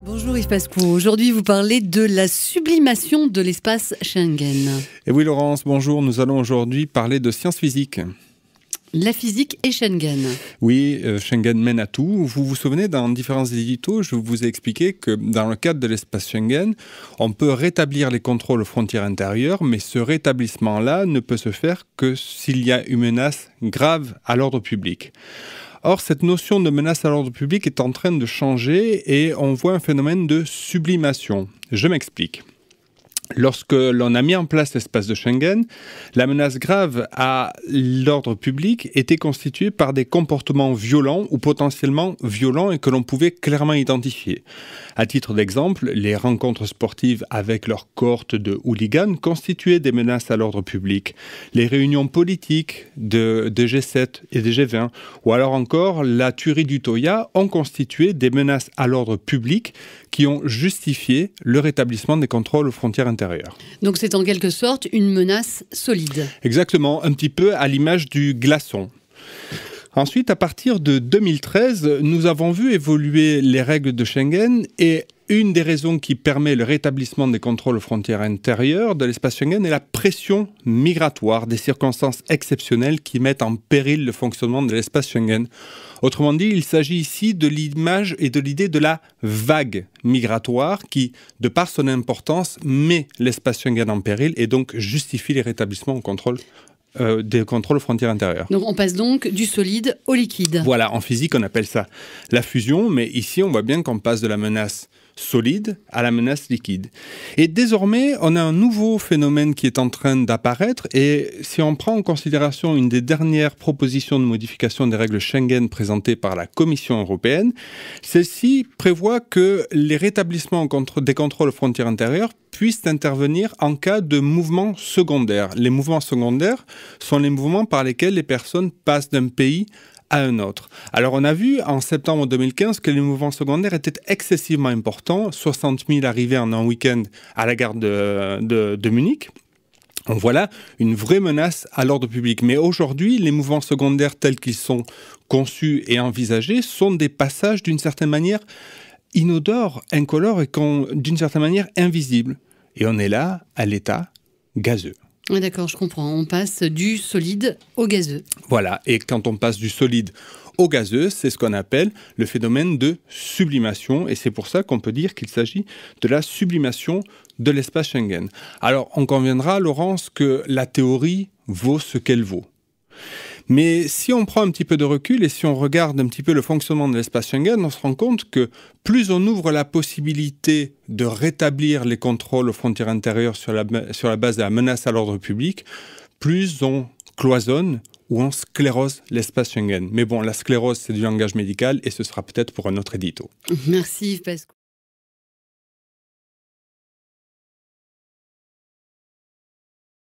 Bonjour Yves Pascoe, aujourd'hui vous parlez de la sublimation de l'espace Schengen. Et oui Laurence, bonjour, nous allons aujourd'hui parler de sciences physiques. La physique et Schengen. Oui, Schengen mène à tout. Vous vous souvenez, dans différents éditos, je vous ai expliqué que dans le cadre de l'espace Schengen, on peut rétablir les contrôles aux frontières intérieures, mais ce rétablissement-là ne peut se faire que s'il y a une menace grave à l'ordre public. Or, cette notion de menace à l'ordre public est en train de changer et on voit un phénomène de sublimation. Je m'explique. Lorsque l'on a mis en place l'espace de Schengen, la menace grave à l'ordre public était constituée par des comportements violents ou potentiellement violents et que l'on pouvait clairement identifier. À titre d'exemple, les rencontres sportives avec leur cohorte de hooligans constituaient des menaces à l'ordre public. Les réunions politiques de G7 et de G20, ou alors encore la tuerie d'Utøya ont constitué des menaces à l'ordre public qui ont justifié le rétablissement des contrôles aux frontières intérieures. Donc c'est en quelque sorte une menace solide. Exactement, un petit peu à l'image du glaçon. Ensuite, à partir de 2013, nous avons vu évoluer les règles de Schengen et une des raisons qui permet le rétablissement des contrôles aux frontières intérieures de l'espace Schengen est la pression migratoire, des circonstances exceptionnelles qui mettent en péril le fonctionnement de l'espace Schengen. Autrement dit, il s'agit ici de l'image et de l'idée de la vague migratoire qui, de par son importance, met l'espace Schengen en péril et donc justifie les rétablissements des contrôles aux frontières intérieures. Donc on passe donc du solide au liquide. Voilà, en physique on appelle ça la fusion, mais ici on voit bien qu'on passe de la menace solide à la menace liquide. Et désormais, on a un nouveau phénomène qui est en train d'apparaître et si on prend en considération une des dernières propositions de modification des règles Schengen présentées par la Commission européenne, celle-ci prévoit que les rétablissements des contrôles aux frontières intérieures puissent intervenir en cas de mouvements secondaires. Les mouvements secondaires sont les mouvements par lesquels les personnes passent d'un pays à un autre. Alors on a vu en septembre 2015 que les mouvements secondaires étaient excessivement importants, 60 000 arrivées en un week-end à la gare de Munich. Donc voilà une vraie menace à l'ordre public. Mais aujourd'hui, les mouvements secondaires tels qu'ils sont conçus et envisagés sont des passages d'une certaine manière inodores, incolores et d'une certaine manière invisibles. Et on est là à l'état gazeux. Oui, d'accord, je comprends. On passe du solide au gazeux. Voilà, et quand on passe du solide au gazeux, c'est ce qu'on appelle le phénomène de sublimation, et c'est pour ça qu'on peut dire qu'il s'agit de la sublimation de l'espace Schengen. Alors, on conviendra, Laurence, que la théorie vaut ce qu'elle vaut. Mais si on prend un petit peu de recul et si on regarde un petit peu le fonctionnement de l'espace Schengen, on se rend compte que plus on ouvre la possibilité de rétablir les contrôles aux frontières intérieures sur la base de la menace à l'ordre public, plus on cloisonne ou on sclérose l'espace Schengen. Mais bon, la sclérose, c'est du langage médical et ce sera peut-être pour un autre édito. Merci Yves Pascoe.